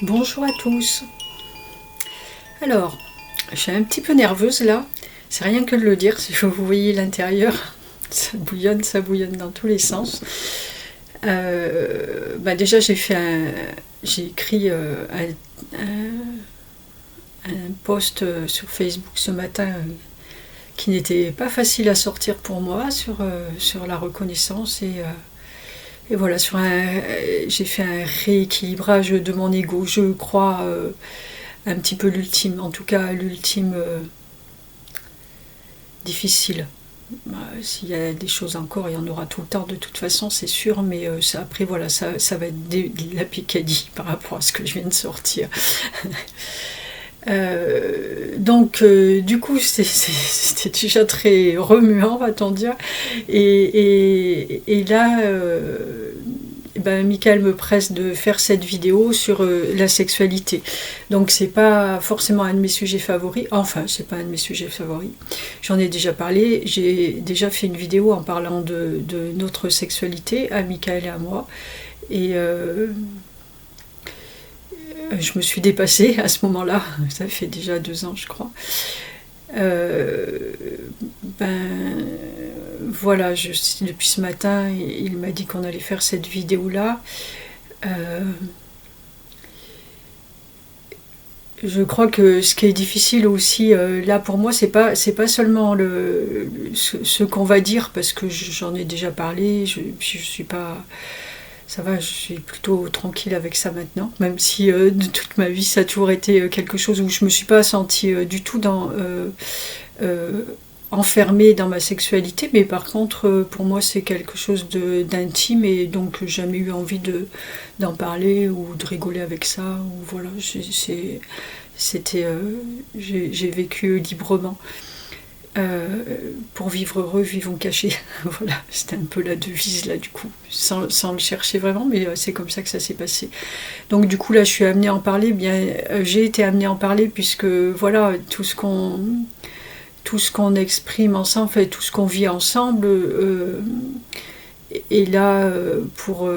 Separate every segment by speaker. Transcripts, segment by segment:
Speaker 1: Bonjour à tous. Alors, je suis un petit peu nerveuse là, c'est rien que de le dire, si vous voyez l'intérieur, ça bouillonne dans tous les sens. Déjà j'ai écrit un post sur Facebook ce matin qui n'était pas facile à sortir pour moi sur la reconnaissance et voilà, j'ai fait un rééquilibrage de mon ego. Je crois un petit peu l'ultime, en tout cas l'ultime difficile. S'il y a des choses encore, il y en aura tout le temps de toute façon, c'est sûr, mais après voilà, ça va être de la picadie par rapport à ce que je viens de sortir. Du coup, c'était déjà très remuant, va-t-on dire. Et là, Michael me presse de faire cette vidéo sur la sexualité. Donc, c'est pas forcément un de mes sujets favoris. Enfin, c'est pas un de mes sujets favoris. J'en ai déjà parlé. J'ai déjà fait une vidéo en parlant de notre sexualité, à Michael et à moi. Et je me suis dépassée à ce moment-là. Ça fait déjà 2 ans, je crois. Voilà, depuis ce matin, il m'a dit qu'on allait faire cette vidéo-là. Je crois que ce qui est difficile aussi, là pour moi, c'est pas seulement ce qu'on va dire, parce que j'en ai déjà parlé, je suis pas... Ça va, je suis plutôt tranquille avec ça maintenant, même si de toute ma vie ça a toujours été quelque chose où je me suis pas sentie du tout enfermée dans ma sexualité, mais par contre pour moi c'est quelque chose d'intime et donc jamais eu envie d'en parler ou de rigoler avec ça, ou voilà, j'ai vécu librement. Pour vivre heureux, vivons cachés. Voilà, c'était un peu la devise là du coup, sans le chercher vraiment, mais c'est comme ça que ça s'est passé. Donc du coup là, je suis amenée à en parler. J'ai été amenée à en parler puisque voilà, tout ce qu'on exprime ensemble, fait, tout ce qu'on vit ensemble, et là pour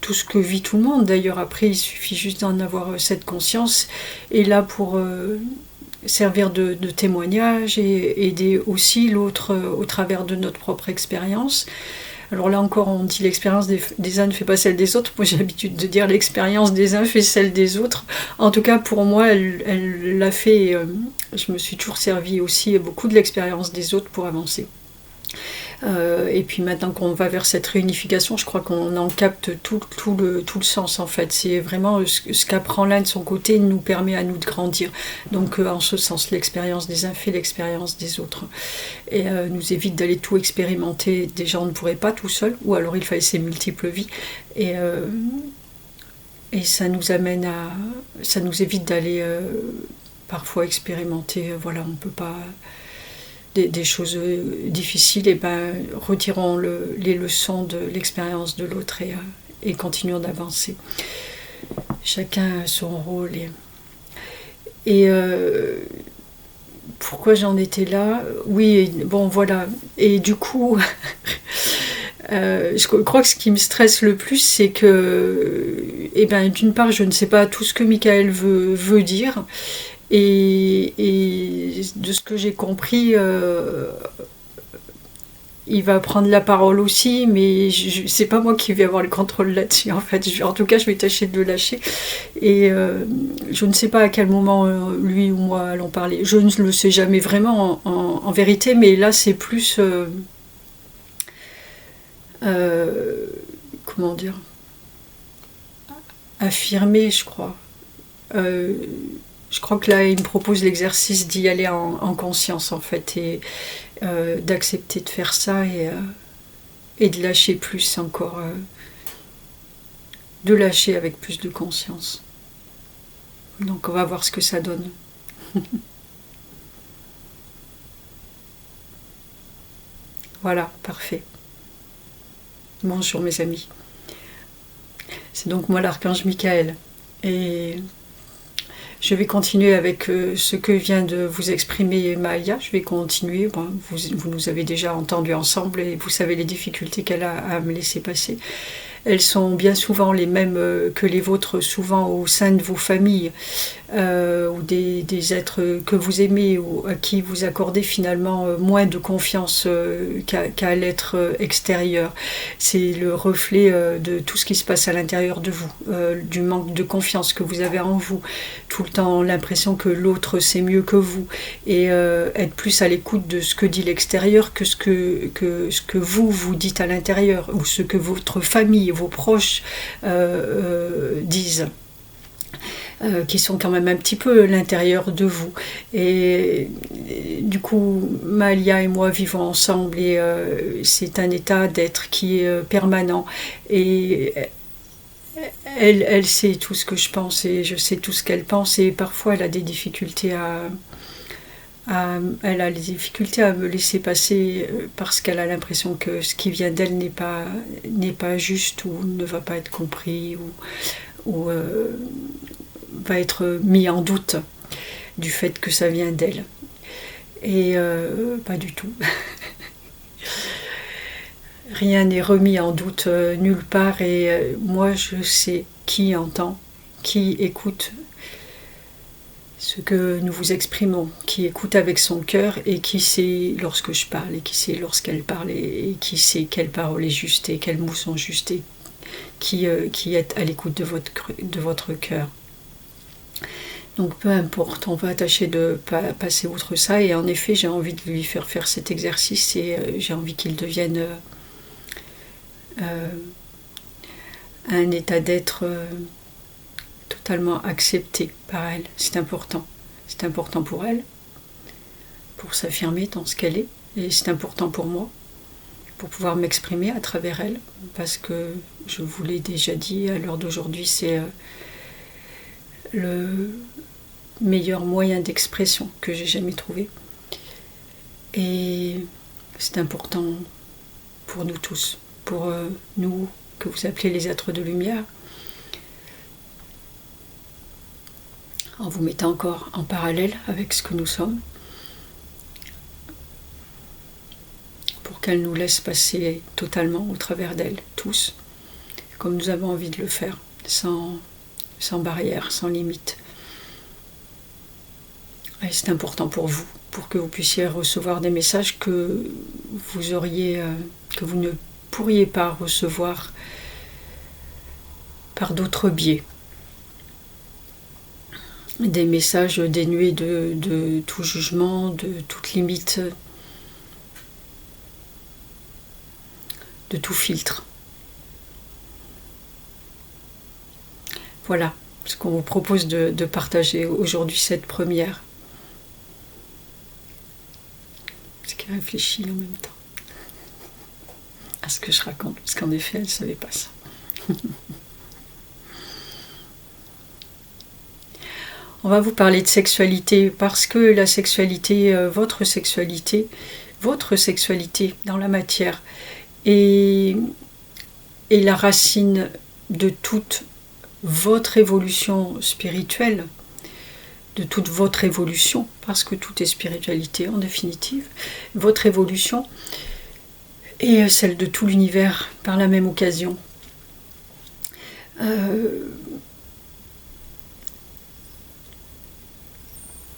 Speaker 1: tout ce que vit tout le monde. D'ailleurs après, il suffit juste d'en avoir cette conscience. Et là pour servir de témoignage et aider aussi l'autre au travers de notre propre expérience. Alors là encore, on dit l'expérience des uns ne fait pas celle des autres. Moi, j'ai l'habitude de dire l'expérience des uns fait celle des autres. En tout cas, pour moi, elle l'a fait. Je me suis toujours servi aussi beaucoup de l'expérience des autres pour avancer. Et puis maintenant qu'on va vers cette réunification, je crois qu'on en capte tout le sens en fait. C'est vraiment ce qu'apprend l'un de son côté nous permet à nous de grandir. Donc en ce sens, l'expérience des uns fait l'expérience des autres. Et nous évite d'aller tout expérimenter. Déjà, on ne pourrait pas tout seul, ou alors il fallait ses multiples vies. Et ça nous amène ça nous évite d'aller parfois expérimenter. Voilà, on ne peut pas... Des choses difficiles, et retirons les leçons de l'expérience de l'autre et continuons d'avancer. Chacun a son rôle. Et pourquoi j'en étais là? Oui, bon voilà. Et du coup, je crois que ce qui me stresse le plus, c'est que, d'une part, je ne sais pas tout ce que Michael veut dire. Et de ce que j'ai compris, il va prendre la parole aussi, mais c'est pas moi qui vais avoir le contrôle là-dessus en fait. En tout cas, je vais tâcher de le lâcher. Et je ne sais pas à quel moment lui ou moi allons parler. Je ne le sais jamais vraiment en vérité, mais là c'est plus... comment dire, affirmé, je crois. Je crois que là, il me propose l'exercice d'y aller en conscience, en fait, et d'accepter de faire ça et de lâcher plus encore, de lâcher avec plus de conscience. Donc, on va voir ce que ça donne. Voilà, parfait. Bonjour mes amis. C'est donc moi l'archange Michael. Et... je vais continuer avec ce que vient de vous exprimer Maya. Je vais continuer. Bon, vous nous avez déjà entendu ensemble et vous savez les difficultés qu'elle a à me laisser passer. elles sont bien souvent les mêmes que les vôtres, souvent au sein de vos familles, ou des êtres que vous aimez ou à qui vous accordez finalement moins de confiance qu'à l'être extérieur. C'est le reflet de tout ce qui se passe à l'intérieur de vous, du manque de confiance que vous avez en vous, tout le temps l'impression que l'autre sait mieux que vous, et être plus à l'écoute de ce que dit l'extérieur que ce que vous dites à l'intérieur, ou ce que votre famille, vos proches disent. Qui sont quand même un petit peu l'intérieur de vous. Et du coup, Malia et moi vivons ensemble, et c'est un état d'être qui est permanent. Et elle sait tout ce que je pense, et je sais tout ce qu'elle pense, et parfois elle a des difficultés elle a des difficultés à me laisser passer parce qu'elle a l'impression que ce qui vient d'elle n'est pas juste, ou ne va pas être compris, ou va être mis en doute du fait que ça vient d'elle. Et pas du tout. Rien n'est remis en doute nulle part, et moi je sais qui entend, qui écoute ce que nous vous exprimons, qui écoute avec son cœur, et qui sait lorsque je parle, et qui sait lorsqu'elle parle, et qui sait quelle parole est juste et quels mots sont justes, et qui est à l'écoute de votre cœur. Donc peu importe, on va tâcher de passer outre ça, et en effet j'ai envie de lui faire cet exercice, et j'ai envie qu'il devienne un état d'être totalement accepté par elle. C'est important pour elle, pour s'affirmer dans ce qu'elle est, et c'est important pour moi, pour pouvoir m'exprimer à travers elle, parce que je vous l'ai déjà dit, à l'heure d'aujourd'hui, c'est le meilleur moyen d'expression que j'ai jamais trouvé. Et c'est important pour nous tous, pour nous que vous appelez les êtres de lumière, en vous mettant encore en parallèle avec ce que nous sommes, pour qu'elle nous laisse passer totalement au travers d'elle, tous, comme nous avons envie de le faire, sans barrière, sans limite. Et c'est important pour vous, pour que vous puissiez recevoir des messages que vous ne pourriez pas recevoir par d'autres biais. Des messages dénués de tout jugement, de toute limite, de tout filtre. Voilà ce qu'on vous propose de partager aujourd'hui, cette première. Ce qui réfléchit en même temps à ce que je raconte, parce qu'en effet, elle ne savait pas ça. On va vous parler de sexualité, parce que la sexualité, votre sexualité dans la matière, est la racine de toute votre évolution spirituelle, de toute votre évolution, parce que tout est spiritualité en définitive, votre évolution et celle de tout l'univers par la même occasion.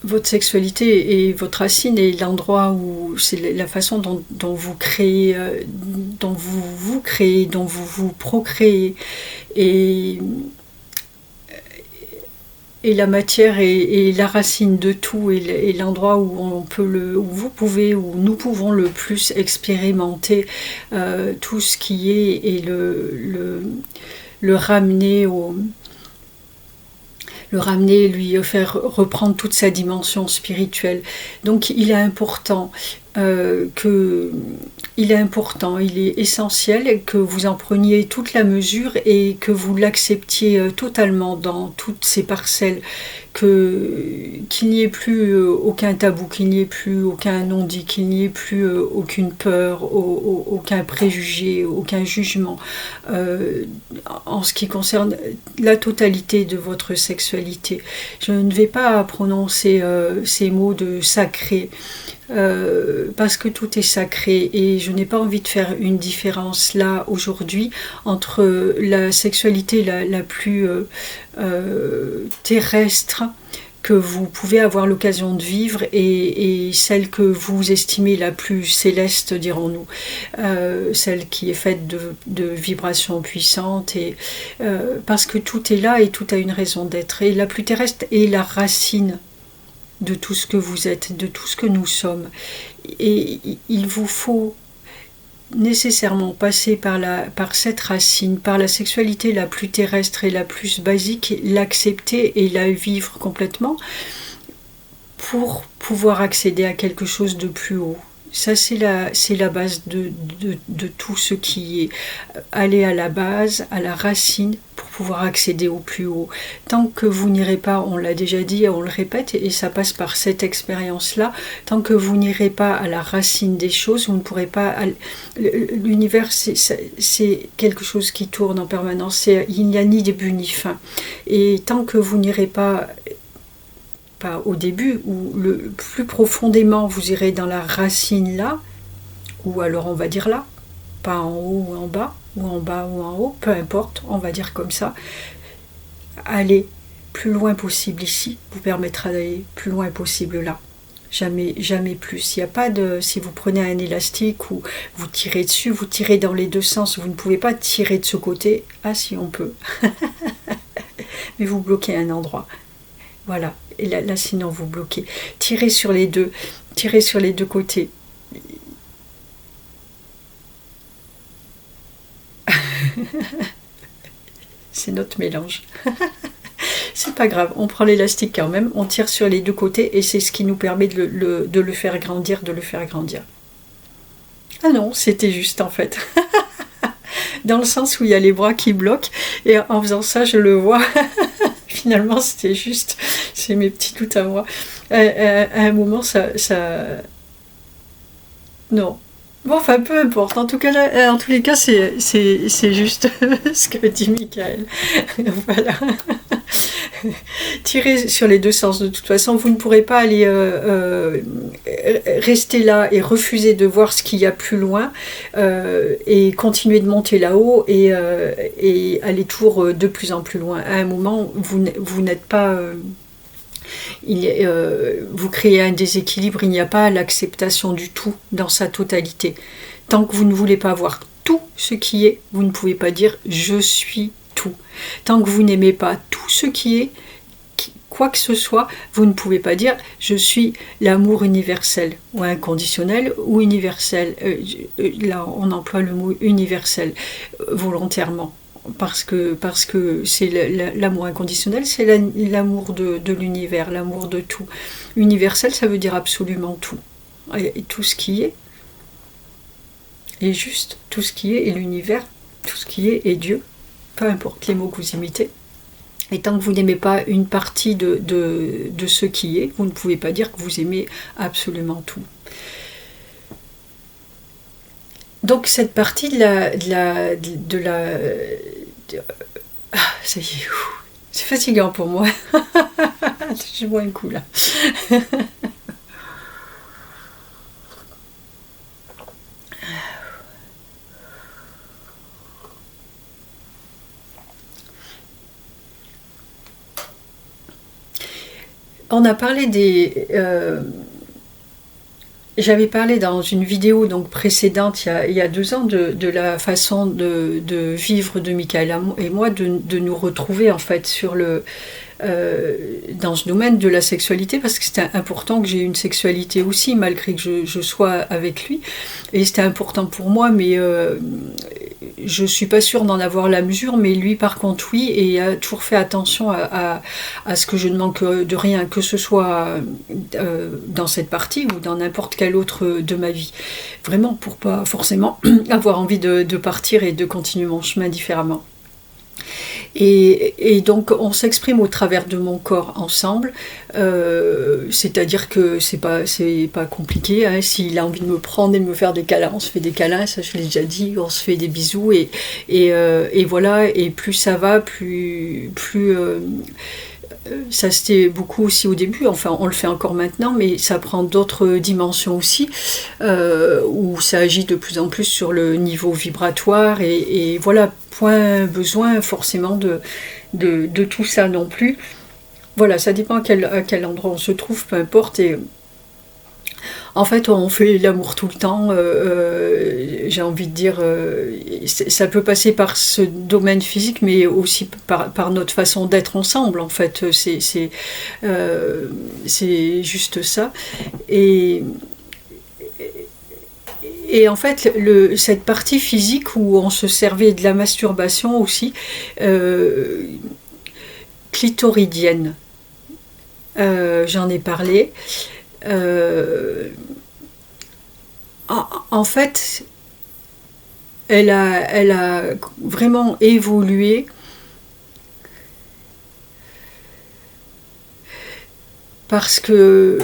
Speaker 1: Votre sexualité et votre racine est l'endroit où c'est la façon dont vous créez, dont vous créez, dont vous procréez, et la matière est la racine de tout, et l'endroit où nous pouvons le plus expérimenter tout ce qui est, et le ramener lui faire reprendre toute sa dimension spirituelle. Donc il est important, il est essentiel que vous en preniez toute la mesure, et que vous l'acceptiez totalement dans toutes ces parcelles, qu'il n'y ait plus aucun tabou, qu'il n'y ait plus aucun non-dit, qu'il n'y ait plus aucune peur, aucun préjugé, aucun jugement en ce qui concerne la totalité de votre sexualité. Je ne vais pas prononcer ces mots de sacré parce que tout est sacré et je n'ai pas envie de faire une différence là aujourd'hui entre la sexualité la plus terrestre que vous pouvez avoir l'occasion de vivre et celle que vous estimez la plus céleste, dirons-nous, celle qui est faite de vibrations puissantes, et, parce que tout est là et tout a une raison d'être. Et la plus terrestre est la racine de tout ce que vous êtes, de tout ce que nous sommes. Et il vous faut nécessairement passer par cette racine, par la sexualité la plus terrestre et la plus basique, l'accepter et la vivre complètement pour pouvoir accéder à quelque chose de plus haut. Ça, c'est la base de tout ce qui est. Aller à la base, à la racine, pour pouvoir accéder au plus haut. Tant que vous n'irez pas, on l'a déjà dit, on le répète, et ça passe par cette expérience-là, tant que vous n'irez pas à la racine des choses, vous ne pourrez pas... L'univers, c'est quelque chose qui tourne en permanence, il n'y a ni début ni fin. Et tant que vous n'irez pas au début, ou le plus profondément vous irez dans la racine là, ou alors on va dire là, pas en haut ou en bas, ou en bas ou en haut, peu importe, on va dire comme ça, aller plus loin possible ici vous permettra d'aller plus loin possible là. Jamais, jamais plus. Il n'y a pas de... Si vous prenez un élastique ou vous tirez dessus, vous tirez dans les deux sens, vous ne pouvez pas tirer de ce côté. Ah si, on peut. Mais vous bloquez un endroit. Voilà, et là sinon vous bloquez. Tirez sur les deux côtés. C'est notre mélange. C'est pas grave, on prend l'élastique quand même, on tire sur les deux côtés et c'est ce qui nous permet de le faire grandir, Ah non, c'était juste en fait. Dans le sens où il y a les bras qui bloquent, et en faisant ça, je le vois. Finalement, c'était juste, c'est mes petits doutes à moi. À un moment, ça... Non. Bon, enfin, peu importe. En tout cas, là, en tous les cas, c'est juste ce que dit Michael. Voilà. Tirez sur les deux sens. De toute façon, vous ne pourrez pas aller rester là et refuser de voir ce qu'il y a plus loin et continuer de monter là-haut et aller toujours de plus en plus loin. À un moment, vous n'êtes pas... vous créez un déséquilibre, il n'y a pas l'acceptation du tout dans sa totalité. Tant que vous ne voulez pas voir tout ce qui est, vous ne pouvez pas dire « je suis tout ». Tant que vous n'aimez pas tout ce qui est, quoi que ce soit, vous ne pouvez pas dire « je suis l'amour universel » ou inconditionnel ou universel. Là, on emploie le mot universel volontairement. Parce que c'est l'amour inconditionnel, c'est l'amour de l'univers, l'amour de tout. Universel, ça veut dire absolument tout. Et tout ce qui est juste, tout ce qui est l'univers, tout ce qui est Dieu, peu importe les mots que vous imitez. Et tant que vous n'aimez pas une partie de ce qui est, vous ne pouvez pas dire que vous aimez absolument tout. Donc cette partie ah, ça y est, c'est fatigant pour moi. Je bois un coup là. On a parlé des... J'avais parlé dans une vidéo donc précédente, il y a 2 ans, de la façon de vivre de Michael et moi, de nous retrouver en fait dans ce domaine de la sexualité, parce que c'était important que j'ai une sexualité aussi, malgré que je sois avec lui. Et c'était important pour moi, mais je suis pas sûre d'en avoir la mesure, mais lui par contre oui, et il a toujours fait attention à ce que je ne manque de rien, que ce soit dans cette partie ou dans n'importe quelle autre de ma vie. Vraiment pour pas forcément avoir envie de partir et de continuer mon chemin différemment. Et donc on s'exprime au travers de mon corps ensemble, c'est-à-dire que c'est pas compliqué, hein. S'il a envie de me prendre et de me faire des câlins, on se fait des câlins, ça je l'ai déjà dit, on se fait des bisous et voilà, et plus ça va, plus ça c'était beaucoup aussi au début, enfin on le fait encore maintenant, mais ça prend d'autres dimensions aussi, où ça agit de plus en plus sur le niveau vibratoire, et voilà, point besoin forcément de tout ça non plus. Voilà, ça dépend à quel endroit on se trouve, peu importe. Et en fait, on fait l'amour tout le temps. J'ai envie de dire, ça peut passer par ce domaine physique, mais aussi par notre façon d'être ensemble. En fait, c'est juste ça. Et, et en fait, cette partie physique où on se servait de la masturbation aussi, clitoridienne, j'en ai parlé. En fait, elle a vraiment évolué parce que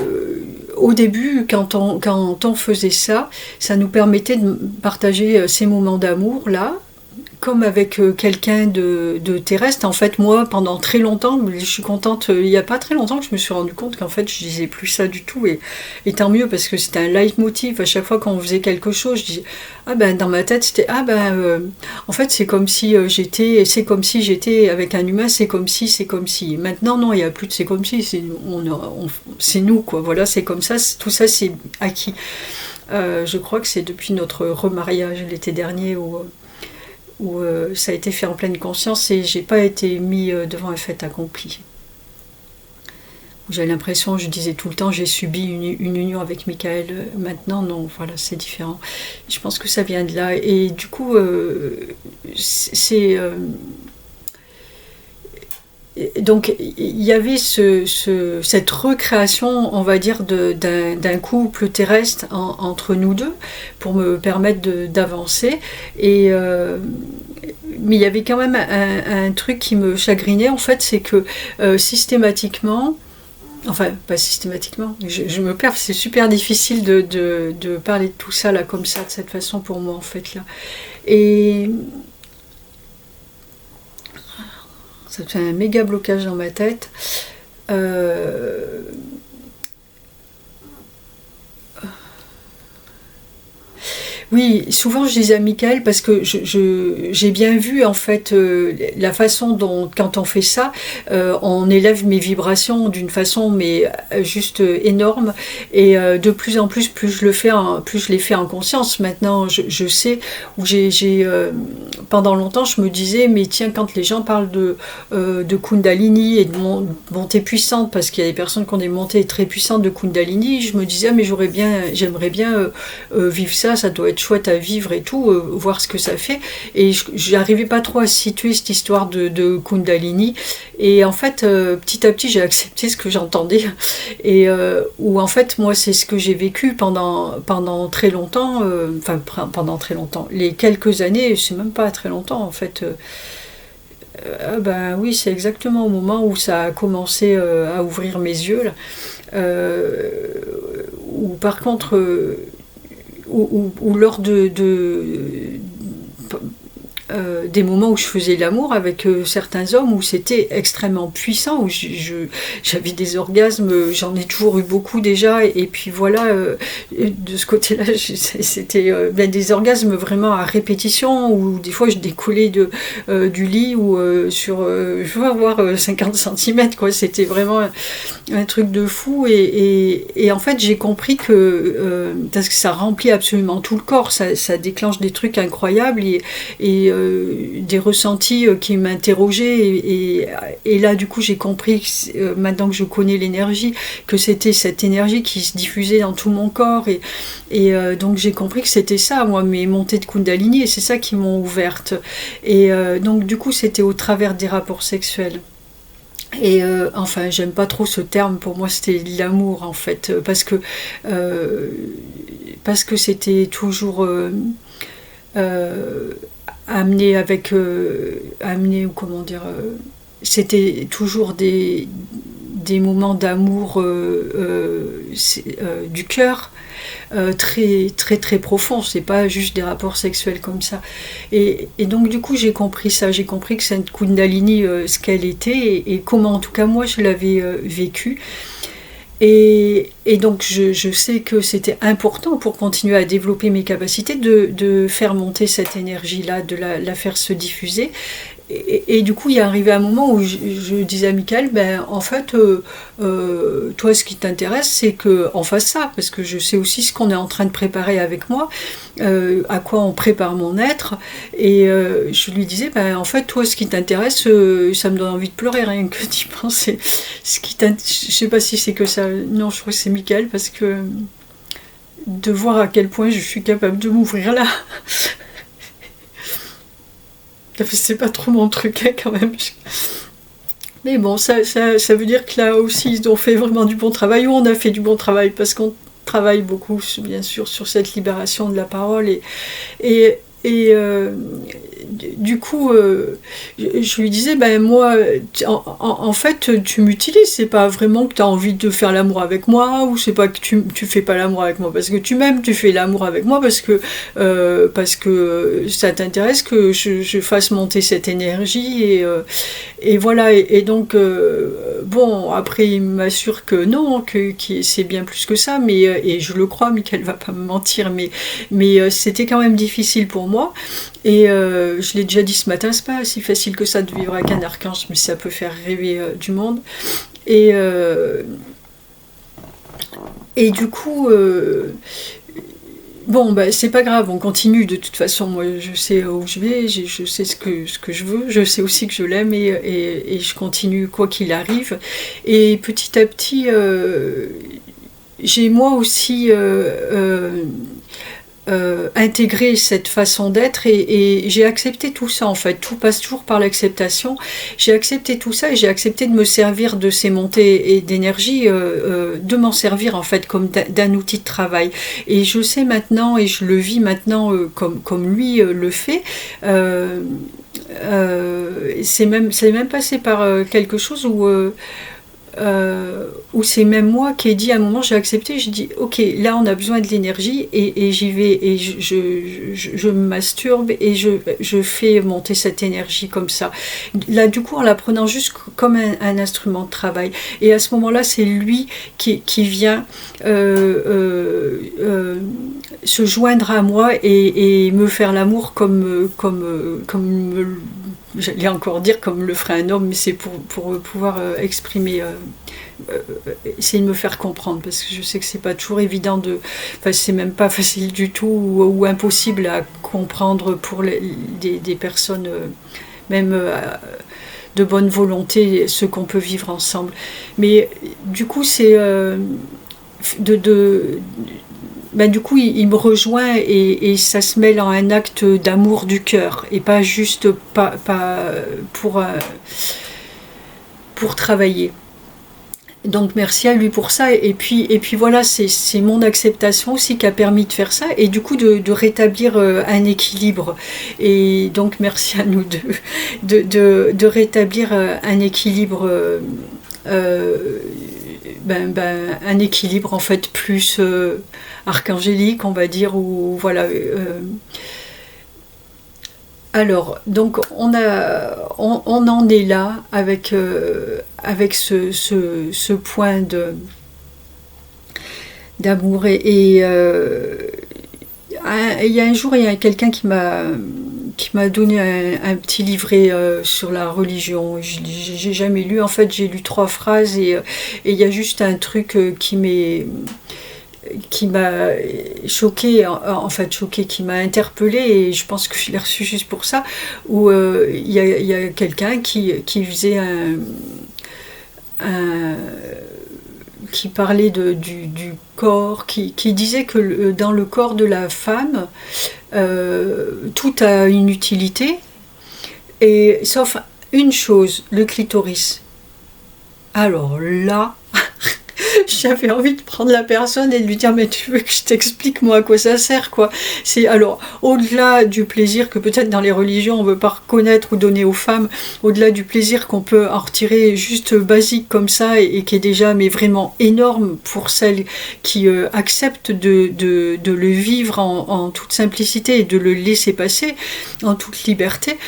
Speaker 1: au début, quand on faisait ça, ça nous permettait de partager ces moments d'amour là, comme avec quelqu'un de terrestre. En fait, moi, pendant très longtemps, je suis contente, il n'y a pas très longtemps que je me suis rendu compte qu'en fait, je disais plus ça du tout, et tant mieux, parce que c'était un leitmotiv. À chaque fois qu'on faisait quelque chose, je disais, ah ben, dans ma tête, c'était, en fait, c'est comme si c'est comme si j'étais avec un humain, c'est comme si. Maintenant, non, il n'y a plus de c'est comme si, c'est nous, quoi. Voilà, c'est comme ça, tout ça, c'est acquis. Je crois que c'est depuis notre remariage l'été dernier où ça a été fait en pleine conscience, et j'ai pas été mis devant un fait accompli. J'ai l'impression, je disais tout le temps, j'ai subi une union avec Michael. Maintenant, non, voilà, c'est différent. Je pense que ça vient de là. Et du coup, donc il y avait cette recréation, on va dire, d'un couple terrestre entre nous deux, pour me permettre d'avancer. Mais il y avait quand même un truc qui me chagrinait, en fait, c'est que systématiquement, enfin pas systématiquement, je me perds, c'est super difficile de parler de tout ça là, comme ça, de cette façon, pour moi, en fait, là. Et ça fait un méga blocage dans ma tête. Oui, souvent je disais à Michael, parce que j'ai bien vu en fait la façon dont, quand on fait ça, on élève mes vibrations d'une façon mais juste énorme, et de plus en plus, plus je les fais en conscience. Maintenant, je sais où pendant longtemps je me disais, mais tiens, quand les gens parlent de Kundalini et de montée puissante, parce qu'il y a des personnes qui ont des montées très puissantes de Kundalini, je me disais, ah, mais j'aimerais bien vivre ça, ça doit être chouette à vivre et tout, voir ce que ça fait. Et j'arrivais pas trop à situer cette histoire de Kundalini. Et en fait, petit à petit, j'ai accepté ce que j'entendais. Et où en fait, moi, c'est ce que j'ai vécu pendant très longtemps. Pendant très longtemps. Les quelques années, c'est même pas très longtemps en fait. Ben oui, c'est exactement au moment où ça a commencé à ouvrir mes yeux là. Où par contre, ou lors des moments où je faisais l'amour avec certains hommes, où c'était extrêmement puissant, où j'avais des orgasmes, j'en ai toujours eu beaucoup déjà, et puis voilà, de ce côté-là, c'était des orgasmes vraiment à répétition, où des fois je décollais du lit, ou je vais avoir 50 cm, quoi. C'était vraiment un truc de fou, et en fait j'ai compris que parce que ça remplit absolument tout le corps, ça déclenche des trucs incroyables, et des ressentis qui m'interrogeaient, et là du coup j'ai compris, maintenant que je connais l'énergie, que c'était cette énergie qui se diffusait dans tout mon corps, et donc j'ai compris que c'était ça, moi, mes montées de Kundalini, et c'est ça qui m'ont ouverte, et donc du coup c'était au travers des rapports sexuels. Et enfin, j'aime pas trop ce terme, pour moi c'était l'amour en fait, parce que c'était toujours amené, ou comment dire, c'était toujours des moments d'amour du cœur, très très très profond, c'est pas juste des rapports sexuels comme ça. Et donc du coup j'ai compris ça, j'ai compris que cette Kundalini, ce qu'elle était et comment en tout cas moi je l'avais vécu. Et donc je sais que c'était important pour continuer à développer mes capacités de faire monter cette énergie-là, de la faire se diffuser. Et du coup, il est arrivé un moment où je disais à Michael, ben, en fait, toi, ce qui t'intéresse, c'est qu'on fasse ça, parce que je sais aussi ce qu'on est en train de préparer avec moi, à quoi on prépare mon être. Et je lui disais, ben, en fait, toi, ce qui t'intéresse, ça me donne envie de pleurer, rien que d'y penser. Je sais pas si c'est que ça. Non, je crois que c'est Michael, parce que de voir à quel point je suis capable de m'ouvrir là. C'est pas trop mon truc, hein, quand même. Mais bon, ça veut dire que là aussi, ils ont fait vraiment du bon travail, ou on a fait du bon travail, parce qu'on travaille beaucoup, bien sûr, sur cette libération de la parole. Et du coup, je lui disais, ben moi, en fait, tu m'utilises, c'est pas vraiment que tu as envie de faire l'amour avec moi, ou c'est pas que tu fais pas l'amour avec moi parce que tu m'aimes, tu fais l'amour avec moi parce que ça t'intéresse que je fasse monter cette énergie, et voilà. Et donc, bon, après, il m'assure que non, que c'est bien plus que ça, mais, et je le crois, Michael va pas me mentir, mais c'était quand même difficile pour moi. Et je l'ai déjà dit ce matin, c'est pas si facile que ça de vivre avec un archange, mais ça peut faire rêver du monde. Et du coup, bon, bah, c'est pas grave, on continue de toute façon. Moi, je sais où je vais, je sais ce que je veux, je sais aussi que je l'aime, et je continue quoi qu'il arrive. Et petit à petit, j'ai moi aussi intégrer cette façon d'être, et j'ai accepté tout ça en fait. Tout passe toujours par l'acceptation. J'ai accepté tout ça et j'ai accepté de me servir de ces montées et d'énergie, de m'en servir en fait comme d'un outil de travail. Et je sais maintenant, et je le vis maintenant comme lui le fait. C'est même passé par quelque chose où c'est même moi qui ai dit à un moment, j'ai accepté, je dis ok, là on a besoin de l'énergie, et j'y vais, et je me masturbe et je fais monter cette énergie comme ça. Là du coup en la prenant juste comme un instrument de travail, et à ce moment là c'est lui qui vient se joindre à moi et me faire l'amour comme j'allais encore dire comme le ferait un homme, mais c'est pour pouvoir exprimer, essayer de me faire comprendre, parce que je sais que c'est pas toujours évident enfin c'est même pas facile du tout, ou impossible à comprendre pour des personnes, même de bonne volonté, ce qu'on peut vivre ensemble. Mais du coup c'est ben, du coup, il me rejoint, et ça se mêle en un acte d'amour du cœur, et pas juste pas pour travailler. Donc merci à lui pour ça, et puis voilà, c'est mon acceptation aussi qui a permis de faire ça, et du coup de rétablir un équilibre. Et donc merci à nous deux de rétablir un équilibre, un équilibre en fait plus archangélique, on va dire, ou voilà. Alors, donc on en est là avec ce point d'amour, et il y a un jour, il y a quelqu'un qui m'a donné un petit livret sur la religion. J'ai jamais lu, en fait j'ai lu 3 phrases, et il y a juste un truc qui m'a choquée, qui m'a interpellée, et je pense que je l'ai reçu juste pour ça, où il y a quelqu'un qui faisait qui parlait du corps, qui disait que dans le corps de la femme, tout a une utilité, et sauf une chose, le clitoris. Alors là, J'avais envie de prendre la personne et de lui dire mais tu veux que je t'explique moi à quoi ça sert quoi. C'est alors au-delà du plaisir que peut-être dans les religions on veut pas reconnaître ou donner aux femmes, au-delà du plaisir qu'on peut en retirer juste basique comme ça et qui est déjà mais vraiment énorme pour celles qui acceptent de le vivre en toute simplicité et de le laisser passer en toute liberté,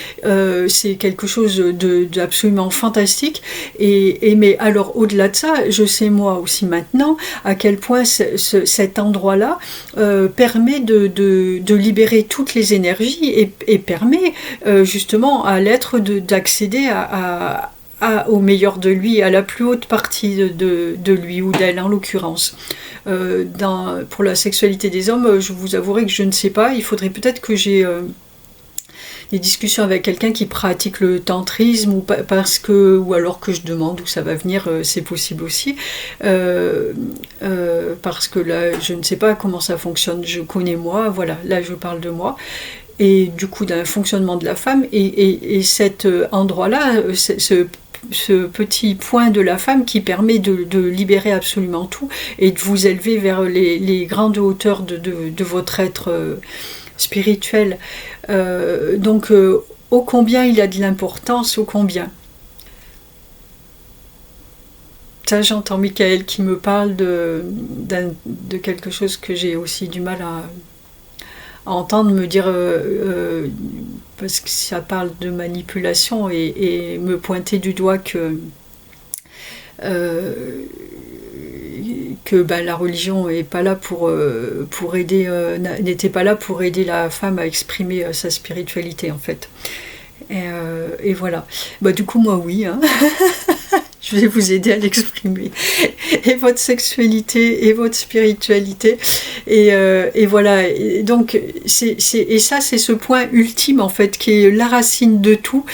Speaker 1: c'est quelque chose d'absolument fantastique et mais alors au-delà de ça, je sais moi aussi maintenant à quel point cet endroit-là permet de libérer toutes les énergies et permet justement à l'être d'accéder au meilleur de lui, à la plus haute partie de lui ou d'elle en l'occurrence. Pour la sexualité des hommes, je vous avouerai que je ne sais pas, il faudrait peut-être que j'ai des discussions avec quelqu'un qui pratique le tantrisme ou alors que je demande où ça va venir, c'est possible aussi. Parce que là, je ne sais pas comment ça fonctionne. Je connais moi, voilà, là je parle de moi. Et du coup, d'un fonctionnement de la femme. Et cet endroit-là, ce petit point de la femme qui permet de libérer absolument tout et de vous élever vers les grandes hauteurs de votre être spirituel. Donc, ô combien il a de l'importance, ô combien. Ça, j'entends Michael qui me parle de quelque chose que j'ai aussi du mal à entendre, me dire, parce que ça parle de manipulation et me pointer du doigt que la religion est pas là pour aider, n'était pas là pour aider la femme à exprimer sa spiritualité en fait. Et voilà. Du coup moi oui, hein. Je vais vous aider à l'exprimer. Et votre sexualité et votre spiritualité. Et voilà. Et donc et ça c'est ce point ultime en fait qui est la racine de tout.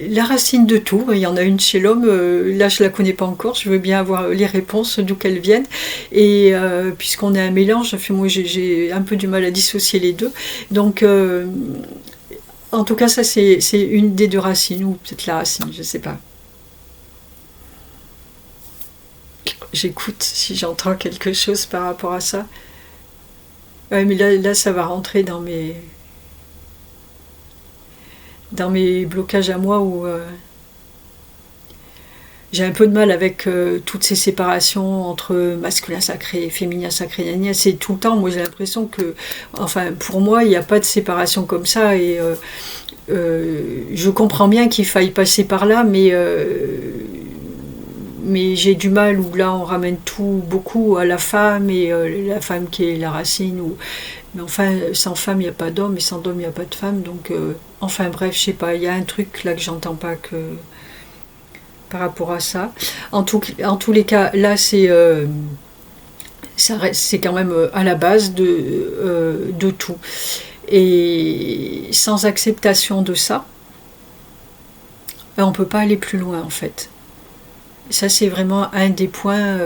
Speaker 1: La racine de tout, il y en a une chez l'homme, là je la connais pas encore, je veux bien avoir les réponses d'où qu'elles viennent, et puisqu'on est un mélange, moi j'ai un peu du mal à dissocier les deux, donc en tout cas ça c'est une des deux racines, ou peut-être la racine, je sais pas. J'écoute si j'entends quelque chose par rapport à ça. Ouais, mais là ça va rentrer dans mes blocages à moi où j'ai un peu de mal avec toutes ces séparations entre masculin sacré et féminin sacré. C'est tout le temps, moi j'ai l'impression que, enfin pour moi il n'y a pas de séparation comme ça et je comprends bien qu'il faille passer par là, mais j'ai du mal où là on ramène tout beaucoup à la femme et la femme qui est la racine mais enfin sans femme il n'y a pas d'homme et sans homme il n'y a pas de femme, donc enfin bref, je sais pas, il y a un truc là que j'entends pas par rapport à ça. En tous les cas, là c'est quand même à la base de tout. Et sans acceptation de ça, on peut pas aller plus loin en fait. Ça c'est vraiment un des points,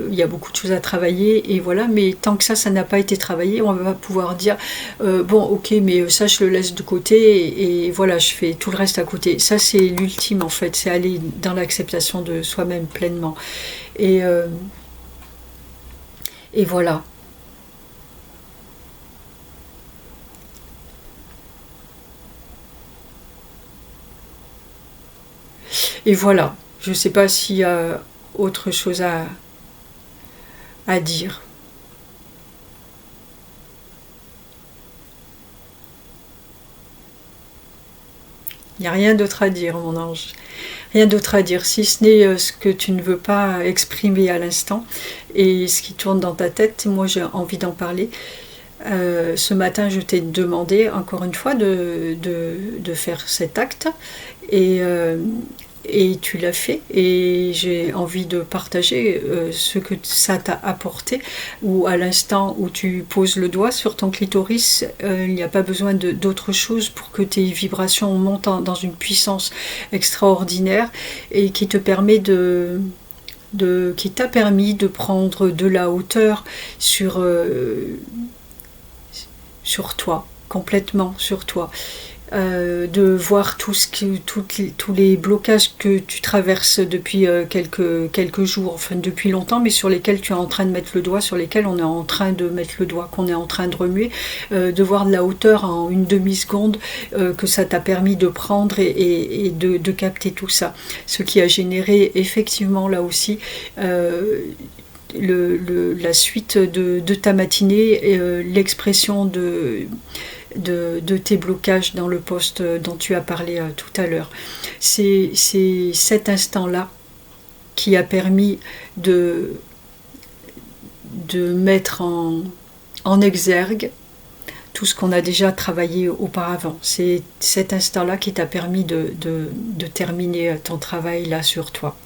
Speaker 1: il y a beaucoup de choses à travailler et voilà, mais tant que ça n'a pas été travaillé, on va pouvoir dire bon ok mais ça je le laisse de côté et voilà je fais tout le reste à côté. Ça c'est l'ultime en fait, c'est aller dans l'acceptation de soi-même pleinement et voilà. Et voilà. Je ne sais pas s'il y a autre chose à dire. Il n'y a rien d'autre à dire, mon ange. Rien d'autre à dire, si ce n'est ce que tu ne veux pas exprimer à l'instant et ce qui tourne dans ta tête. Moi, j'ai envie d'en parler. Ce matin, je t'ai demandé, encore une fois, de faire cet acte. Et tu l'as fait et j'ai envie de partager ce que ça t'a apporté, ou à l'instant où tu poses le doigt sur ton clitoris, il n'y a pas besoin d'autre chose pour que tes vibrations montent dans une puissance extraordinaire et qui te permet qui t'a permis de prendre de la hauteur sur toi, complètement sur toi. de voir tous les blocages que tu traverses depuis quelques jours, enfin depuis longtemps, mais sur lesquels tu es en train de mettre le doigt, sur lesquels on est en train de mettre le doigt, qu'on est en train de remuer, de voir de la hauteur en une demi-seconde que ça t'a permis de prendre et de capter tout ça. Ce qui a généré effectivement là aussi la suite de ta matinée, l'expression de tes blocages dans le poste dont tu as parlé tout à l'heure. C'est cet instant-là qui a permis de mettre en exergue tout ce qu'on a déjà travaillé auparavant. C'est cet instant-là qui t'a permis de terminer ton travail là sur toi.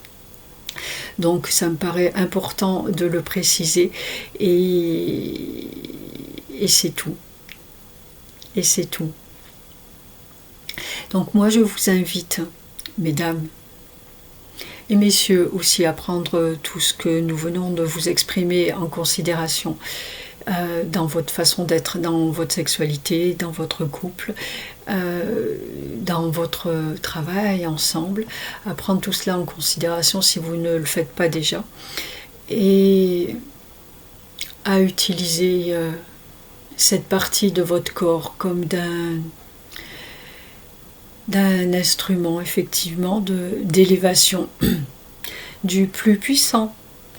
Speaker 1: Donc ça me paraît important de le préciser et c'est tout. Et c'est tout. Donc moi je vous invite, mesdames et messieurs, aussi à prendre tout ce que nous venons de vous exprimer en considération dans votre façon d'être, dans votre sexualité, dans votre couple, dans votre travail ensemble, à prendre tout cela en considération si vous ne le faites pas déjà, et à utiliser cette partie de votre corps comme d'un instrument effectivement d'élévation, du plus puissant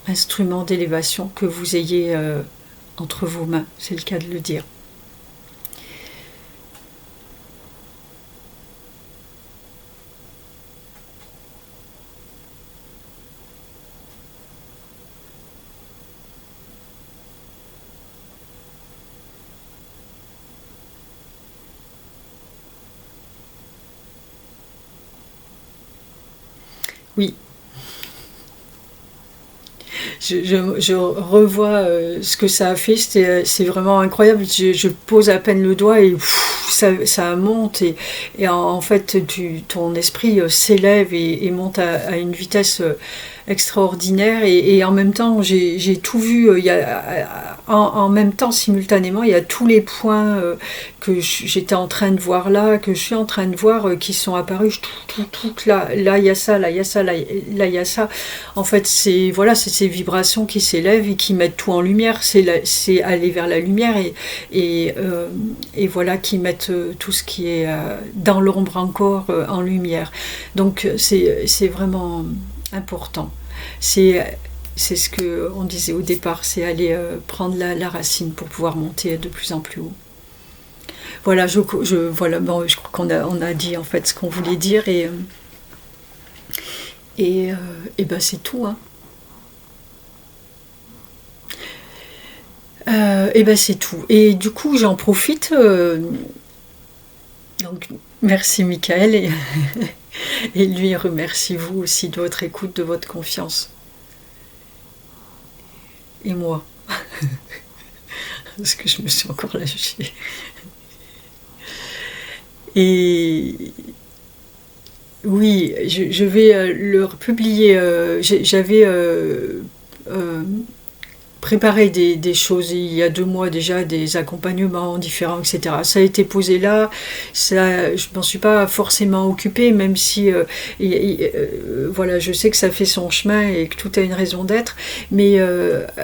Speaker 1: instrument d'élévation que vous ayez entre vos mains, c'est le cas de le dire. Oui. Je revois ce que ça a fait, c'est vraiment incroyable. Je pose à peine le doigt et ça monte et en fait ton esprit s'élève et monte à une vitesse extraordinaire et en même temps j'ai tout vu. En même temps, simultanément, il y a tous les points que j'étais en train de voir là, que je suis en train de voir, qui sont apparus. Là, il y a ça, là, il y a ça, là, il y a ça. En fait, c'est ces vibrations qui s'élèvent et qui mettent tout en lumière. C'est aller vers la lumière et voilà, qui mettent tout ce qui est dans l'ombre encore en lumière. Donc, c'est vraiment important. C'est ce qu'on disait au départ, c'est aller prendre la racine pour pouvoir monter de plus en plus haut. Voilà, je crois qu'on a dit en fait ce qu'on voulait dire et ben c'est tout. Hein. Et ben c'est tout. Et du coup, j'en profite. Donc, merci Michael et lui remercie vous aussi de votre écoute, de votre confiance. Et moi, parce que je me suis encore lâchée. Et oui, je vais le republier. J'avais préparé des choses il y a 2 mois déjà, des accompagnements différents, etc. Ça a été posé là, ça, je ne m'en suis pas forcément occupée, même si voilà, je sais que ça fait son chemin et que tout a une raison d'être, mais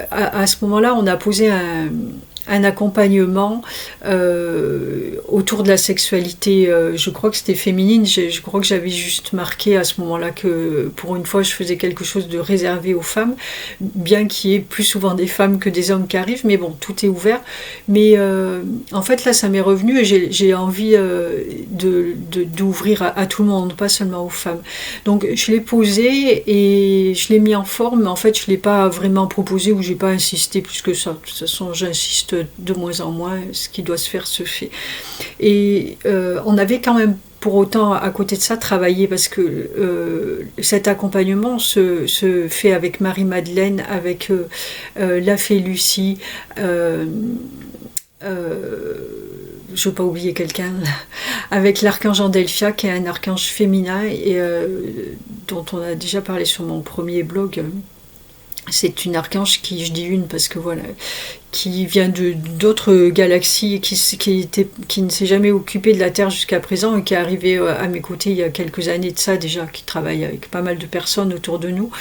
Speaker 1: à ce moment-là, on a posé un accompagnement autour de la sexualité, je crois que c'était féminine, je crois que j'avais juste marqué à ce moment-là que pour une fois je faisais quelque chose de réservé aux femmes, bien qu'il y ait plus souvent des femmes que des hommes qui arrivent, mais bon, tout est ouvert. Mais en fait là ça m'est revenu et j'ai envie d'ouvrir à tout le monde, pas seulement aux femmes. Donc je l'ai posé et je l'ai mis en forme, mais en fait je ne l'ai pas vraiment proposé ou j'ai pas insisté plus que ça. De toute façon j'insiste de moins en moins, ce qui doit se faire se fait. Et on avait quand même pour autant à côté de ça travaillé parce que cet accompagnement se fait avec Marie-Madeleine, avec la fée Lucie, je ne veux pas oublier quelqu'un, avec l'archange Delphia qui est un archange féminin et dont on a déjà parlé sur mon premier blog. C'est une archange qui, je dis une parce que voilà, qui vient d'autres galaxies, qui ne s'est jamais occupée de la Terre jusqu'à présent et qui est arrivée à mes côtés il y a quelques années de ça déjà, qui travaille avec pas mal de personnes autour de nous.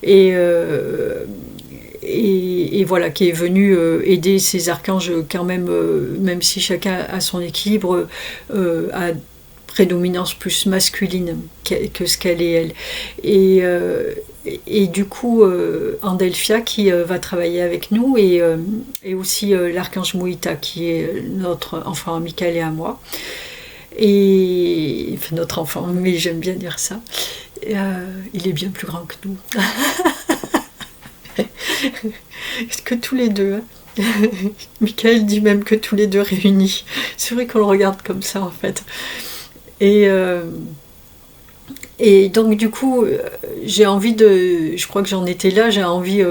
Speaker 1: Et, et voilà, qui est venu aider ces archanges quand même, même si chacun a son équilibre, à prédominance plus masculine que ce qu'elle est elle. Et du coup, Andelphia qui va travailler avec nous et aussi l'archange Moïta qui est notre enfant Michael et à moi. Et enfin, notre enfant, mais j'aime bien dire ça. Il est bien plus grand que nous. Que tous les deux. Hein. Michael dit même que tous les deux réunis. C'est vrai qu'on le regarde comme ça en fait. Et donc du coup, j'ai envie de, je crois que j'en étais là, j'ai envie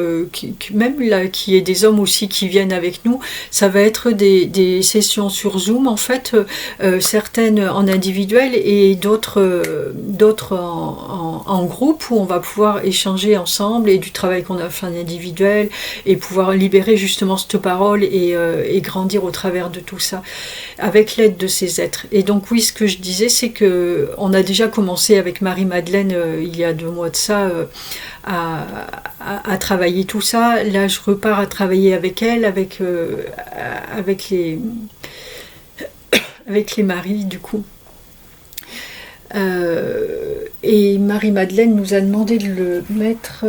Speaker 1: même là qu'il y ait des hommes aussi qui viennent avec nous. Ça va être des sessions sur Zoom en fait, certaines en individuel et d'autres en groupe où on va pouvoir échanger ensemble et du travail qu'on a fait en individuel et pouvoir libérer justement cette parole et grandir au travers de tout ça avec l'aide de ces êtres. Et donc oui, ce que je disais, c'est que on a déjà commencé avec Marie-Madeleine il y a 2 mois de ça à travailler tout ça. Là, je repars à travailler avec elle, avec les maris du coup. Et Marie-Madeleine nous a demandé de le mettre...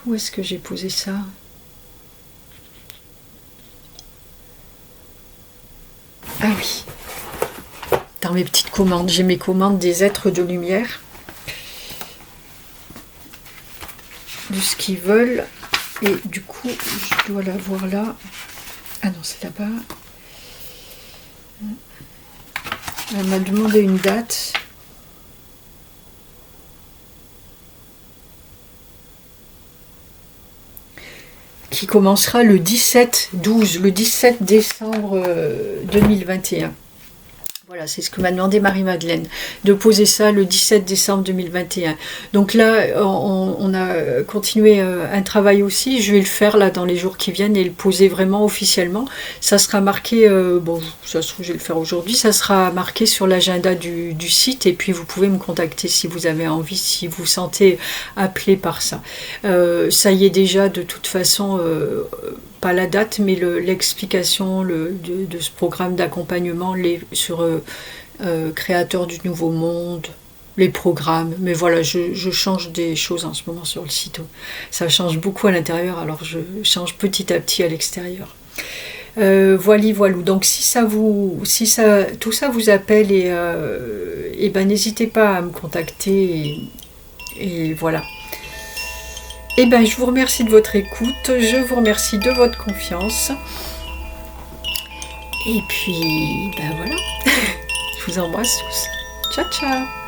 Speaker 1: où est-ce que j'ai posé ça ? Ah oui, dans mes petites commandes, j'ai mes commandes des êtres de lumière, de ce qu'ils veulent, et du coup, je dois la voir là. Ah non, c'est là-bas. Elle m'a demandé une date. Qui commencera le 17 décembre 2021. Voilà, c'est ce que m'a demandé Marie-Madeleine, de poser ça le 17 décembre 2021. Donc là, on a continué un travail aussi. Je vais le faire là dans les jours qui viennent et le poser vraiment officiellement. Ça sera marqué, bon, ça se trouve, je vais le faire aujourd'hui, ça sera marqué sur l'agenda du site et puis vous pouvez me contacter si vous avez envie, si vous vous sentez appelé par ça. Ça y est déjà, de toute façon... pas la date, mais l'explication de ce programme d'accompagnement sur Créateur du Nouveau Monde, les programmes. Mais voilà, je change des choses en ce moment sur le site. Ça change beaucoup à l'intérieur, alors je change petit à petit à l'extérieur. Voilou. Donc si tout ça vous appelle et ben n'hésitez pas à me contacter et voilà. Eh bien, je vous remercie de votre écoute, je vous remercie de votre confiance. Et puis, ben voilà, je vous embrasse tous. Ciao, ciao.